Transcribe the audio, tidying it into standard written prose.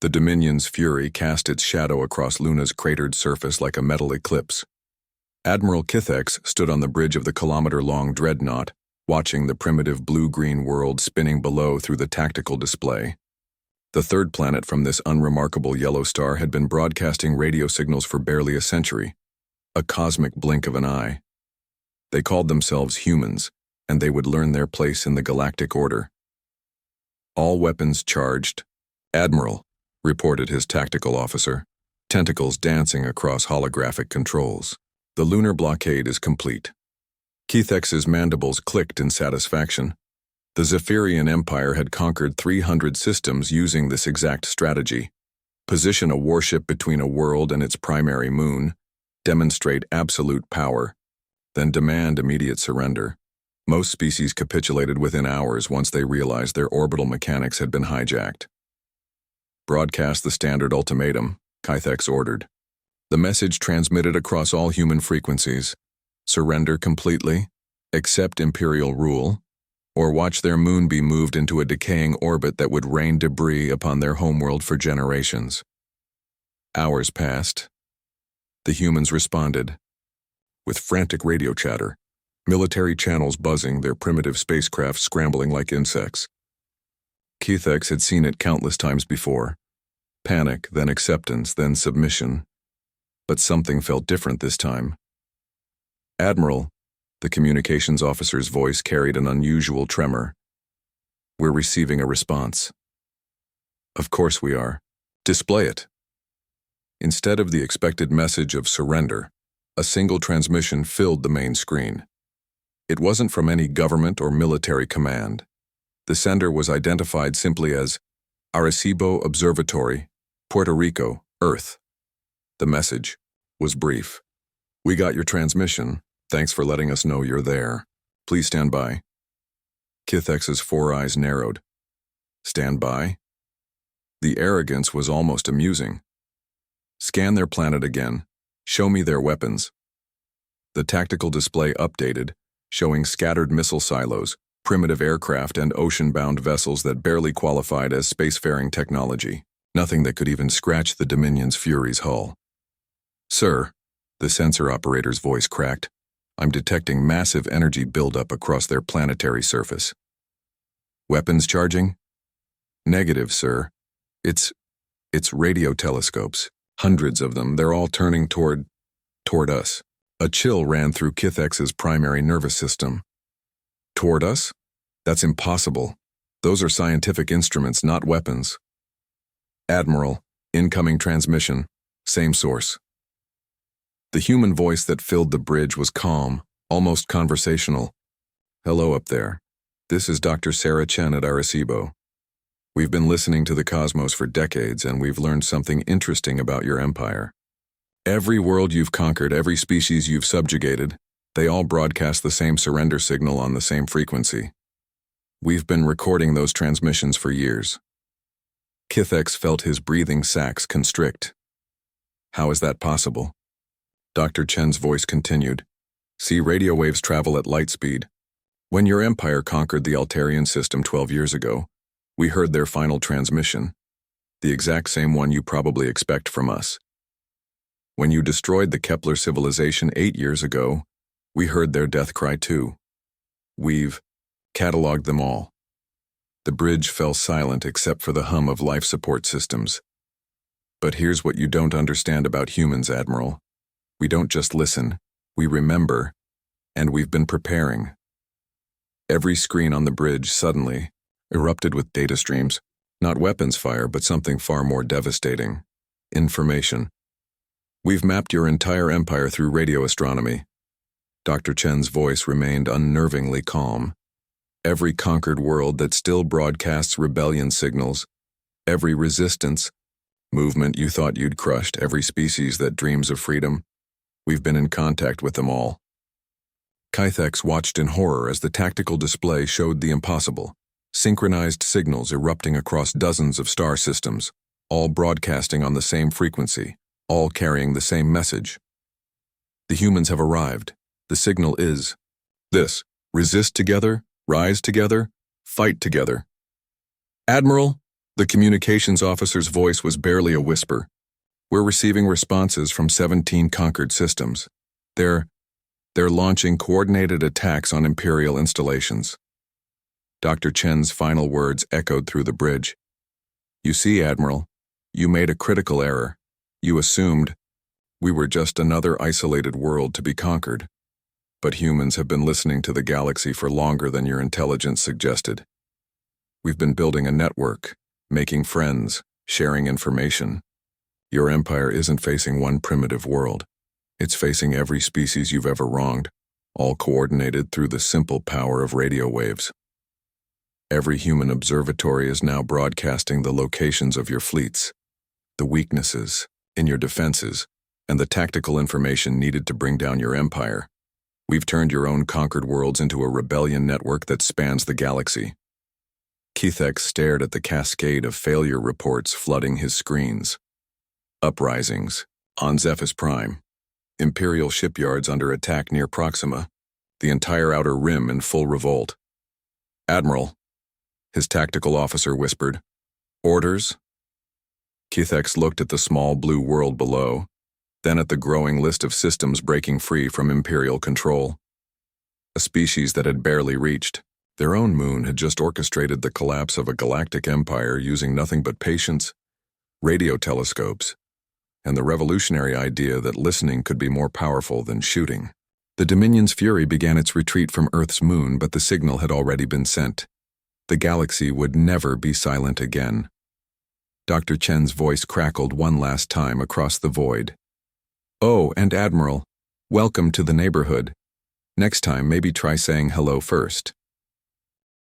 The Dominion's fury cast its shadow across Luna's cratered surface like a metal eclipse. Admiral Kithex stood on the bridge of the kilometer-long dreadnought, watching the primitive blue-green world spinning below through the tactical display. The third planet from this unremarkable yellow star had been broadcasting radio signals for barely a century, a cosmic blink of an eye. They called themselves humans, and they would learn their place in the galactic order. All weapons charged. Admiral, reported his tactical officer, tentacles dancing across holographic controls. The lunar blockade is complete. Kithex's mandibles clicked in satisfaction. The Zephyrian Empire had conquered 300 systems using this exact strategy. Position a warship between a world and its primary moon, demonstrate absolute power, then demand immediate surrender. Most species capitulated within hours once they realized their orbital mechanics had been hijacked. Broadcast the standard ultimatum, Kithex ordered. The message transmitted across all human frequencies: surrender completely, accept imperial rule, or watch their moon be moved into a decaying orbit that would rain debris upon their homeworld for generations. Hours passed. The humans responded. With frantic radio chatter, military channels buzzing, their primitive spacecraft scrambling like insects. Kithex had seen it countless times before. Panic, then acceptance, then submission. But something felt different this time. Admiral, the communications officer's voice carried an unusual tremor. We're receiving a response. Of course we are. Display it. Instead of the expected message of surrender, a single transmission filled the main screen. It wasn't from any government or military command. The sender was identified simply as Arecibo Observatory, Puerto Rico, Earth. The message was brief. We got your transmission. Thanks for letting us know you're there. Please stand by. Kithex's four eyes narrowed. Stand by? The arrogance was almost amusing. Scan their planet again. Show me their weapons. The tactical display updated, showing scattered missile silos, primitive aircraft, and ocean-bound vessels that barely qualified as spacefaring technology. Nothing that could even scratch the Dominion's Fury's hull. Sir, the sensor operator's voice cracked. I'm detecting massive energy buildup across their planetary surface. Weapons charging? Negative, sir. It's radio telescopes. Hundreds of them. They're all turning toward us. A chill ran through Kithex's primary nervous system. Toward us? That's impossible. Those are scientific instruments, not weapons. Admiral, incoming transmission. Same source. The human voice that filled the bridge was calm, almost conversational. Hello up there. This is Dr. Sarah Chen at Arecibo. We've been listening to the cosmos for decades, and we've learned something interesting about your empire. Every world you've conquered, every species you've subjugated, they all broadcast the same surrender signal on the same frequency. We've been recording those transmissions for years. Kithex felt his breathing sacs constrict. How is that possible? Dr. Chen's voice continued. See, radio waves travel at light speed. When your empire conquered the Altarian system 12 years ago, we heard their final transmission, the exact same one you probably expect from us. When you destroyed the Kepler civilization 8 years ago, we heard their death cry too. We've cataloged them all. The bridge fell silent except for the hum of life support systems. But here's what you don't understand about humans, Admiral. We don't just listen, we remember, and we've been preparing. Every screen on the bridge suddenly erupted with data streams, not weapons fire, but something far more devastating. Information. We've mapped your entire empire through radio astronomy. Dr. Chen's voice remained unnervingly calm. Every conquered world that still broadcasts rebellion signals, every resistance movement you thought you'd crushed, every species that dreams of freedom, we've been in contact with them all. Kithex watched in horror as the tactical display showed the impossible. Synchronized signals erupting across dozens of star systems, all broadcasting on the same frequency, all carrying the same message. The humans have arrived. The signal is this: resist together, rise together, fight together. Admiral, The communications officer's voice was barely a whisper. "We're receiving responses from 17 conquered systems. They're launching coordinated attacks on Imperial installations." Dr. Chen's final words echoed through the bridge. "You see, Admiral, you made a critical error. You assumed we were just another isolated world to be conquered. But humans have been listening to the galaxy for longer than your intelligence suggested. We've been building a network, making friends, sharing information. Your empire isn't facing one primitive world. It's facing every species you've ever wronged, all coordinated through the simple power of radio waves. Every human observatory is now broadcasting the locations of your fleets, the weaknesses in your defenses, and the tactical information needed to bring down your empire. We've turned your own conquered worlds into a rebellion network that spans the galaxy." Kethex stared at the cascade of failure reports flooding his screens. Uprisings on Zephys Prime, Imperial shipyards under attack near Proxima, the entire Outer Rim in full revolt. "Admiral," his tactical officer whispered. "Orders?" Kethex looked at the small blue world below, then at the growing list of systems breaking free from Imperial control. A species that had barely reached. Their own moon had just orchestrated the collapse of a galactic empire using nothing but patience, radio telescopes, and the revolutionary idea that listening could be more powerful than shooting. The Dominion's fury began its retreat from Earth's moon, but the signal had already been sent. The galaxy would never be silent again. Dr. Chen's voice crackled one last time across the void. "Oh, and Admiral, welcome to the neighborhood. Next time, maybe try saying hello first."